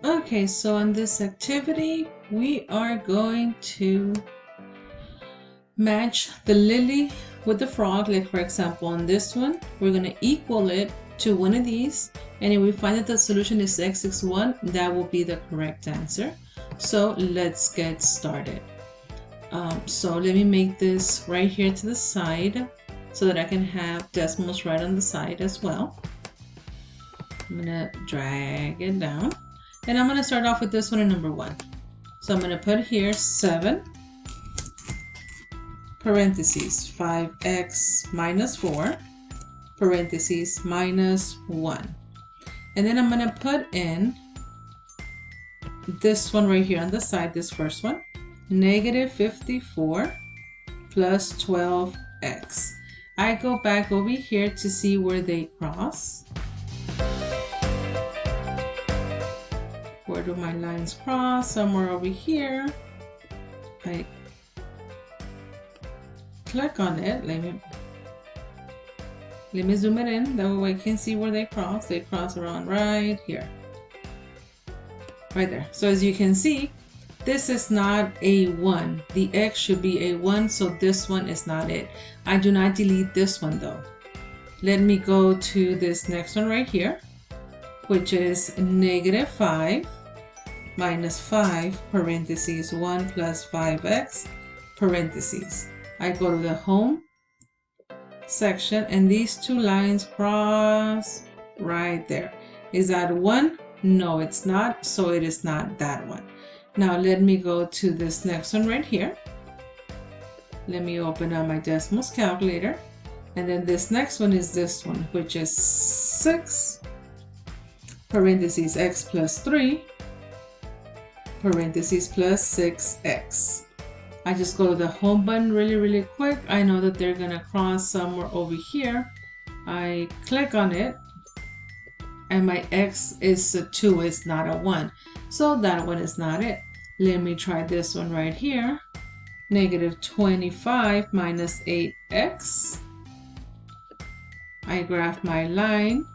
Okay, so in this activity, we are going to match the lily with the frog. Like for example, on this one, we're going to equal it to one of these. And if we find that the solution is x equals 1, that will be the correct answer. So let's get started. So let me make this right here to the side so that I can have decimals right on the side as well. I'm going to drag it down. And I'm going to start off with this one in number 1. So I'm going to put here 7 parentheses 5x minus 4 parentheses minus 1. And then I'm going to put in this one right here on the side, this first one, negative 54 plus 12x. I go back over here to see where they cross. Where do my lines cross? Somewhere over here. I click on it. Let me zoom it in. That way I can see where they cross. They cross around right here. Right there. So as you can see, this is not a 1. The x should be a 1, so this one is not it. I do not delete this one though. Let me go to this next one right here, which is negative 5 minus 5 parentheses 1 plus 5x parentheses. I go to the home section and these two lines cross right there. Is that 1? No, it's not, so it is not that one. Now let me go to this next one right here. Let me open up my decimals calculator. And then this next one is this one, which is 6 parentheses x plus 3 parentheses plus 6x. I just go to the home button really quick. I know that they're gonna cross somewhere over here. I click on it and my x is a 2, it's not a 1. So that one is not it. Let me try this one right here. Negative 25 minus 8x. I graph my line.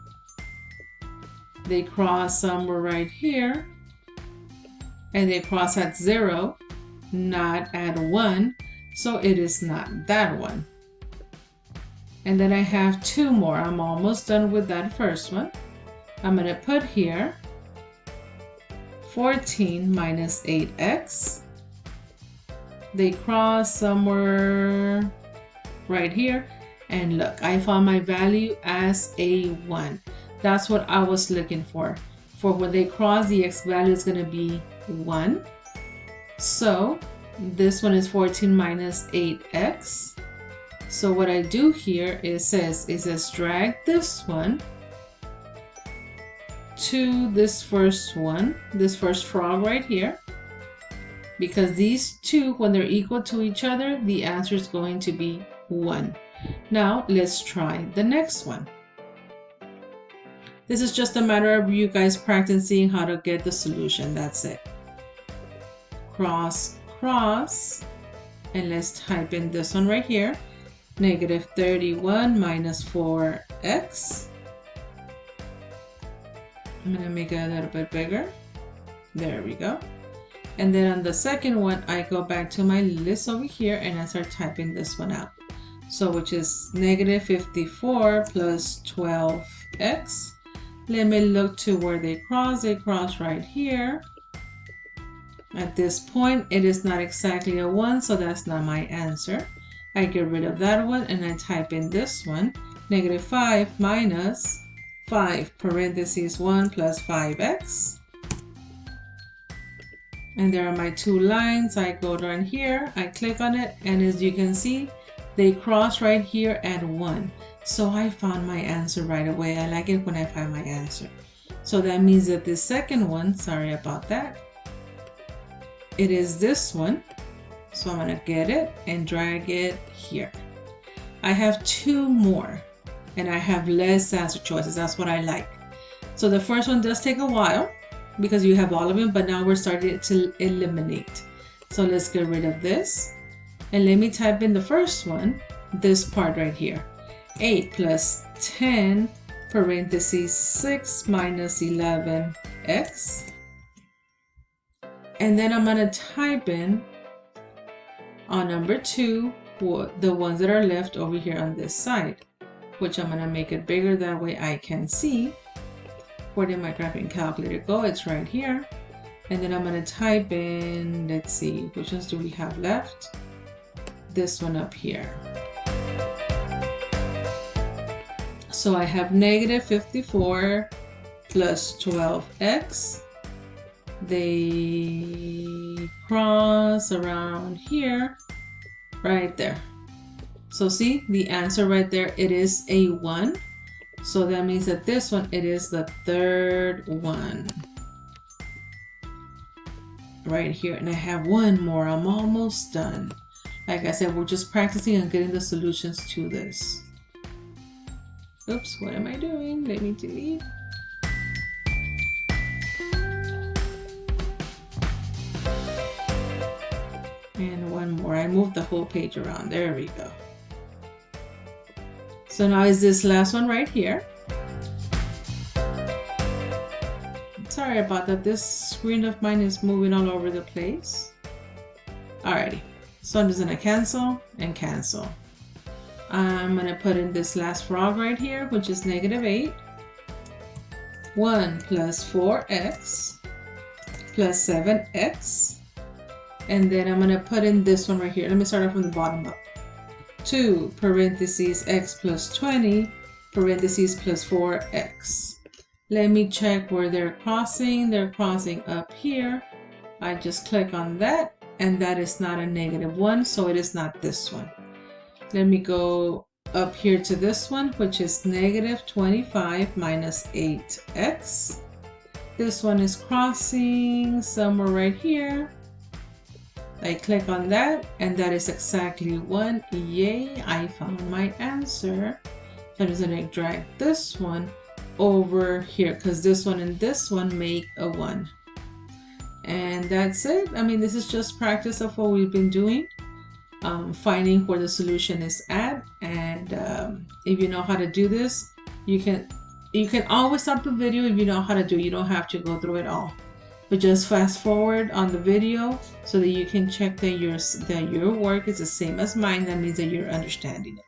They cross somewhere right here. And they cross at 0, not at 1. So it is not that one. And then I have 2 more. I'm almost done with that first one. I'm going to put here 14 minus 8x. They cross somewhere right here. And look, I found my value as a 1. That's what I was looking for. For when they cross, the x value is going to be 1. So this one is 14 minus 8x. So what I do here is says drag this one to this first one, this first frog right here, because these two, when they're equal to each other, the answer is going to be 1. Now let's try the next one. This is just a matter of you guys practicing how to get the solution. That's it. Cross, cross, and let's type in this one right here. Negative 31 minus 4x. I'm going to make it a little bit bigger. There we go. And then on the second one, I go back to my list over here and I start typing this one out. So which is negative 54 plus 12x. Let me look to where they cross. They cross right here. At this point, it is not exactly a 1, so that's not my answer. I get rid of that one and I type in this one. Negative 5 minus 5 parentheses 1 plus 5x. And there are my 2 lines. I go down here, I click on it, and as you can see, they cross right here at 1. So I found my answer right away. I like it when I find my answer. So that means that the second one, sorry about that, it is this one. So I'm going to get it and drag it here. I have 2 more and I have less answer choices. That's what I like. So the first one does take a while because you have all of them, but now we're starting to eliminate. So let's get rid of this. And let me type in the first one, this part right here. 8 plus 10 parentheses 6 minus 11x. And then I'm going to type in on number 2 the ones that are left over here on this side, which I'm going to make it bigger, that way I can see. Where did my graphing calculator go? It's right here. And then I'm going to type in, let's see, which ones do we have left? This one up here. So I have negative 54 plus 12x. They cross around here, right there. So see the answer right there, it is a 1. So that means that this one, it is the third one. Right here. And I have one more. I'm almost done. Like I said, we're just practicing on getting the solutions to this. Oops, what am I doing? Let me delete. And one more. I moved the whole page around. There we go. So now is this last one right here. Sorry about that. This screen of mine is moving all over the place. Alrighty. So I'm just going to cancel and cancel. I'm going to put in this last frog right here, which is negative 8. 1 plus 4x plus 7x. And then I'm going to put in this one right here. Let me start off from the bottom up. 2 parentheses x plus 20 parentheses plus 4x. Let me check where they're crossing. They're crossing up here. I just click on that, and that is not a negative 1, so it is not this one. Let me go up here to this one, which is negative 25 minus 8x. This one is crossing somewhere right here. I click on that, and that is exactly 1. Yay, I found my answer. So I'm just going to drag this one over here, because this one and this one make a 1. And that's it. I mean, this is just practice of what we've been doing. Finding where the solution is at, and if you know how to do this, you can always stop the video if you know how to do it. You don't have to go through it all, but just fast forward on the video so that you can check that your work is the same as mine. That means that you're understanding it.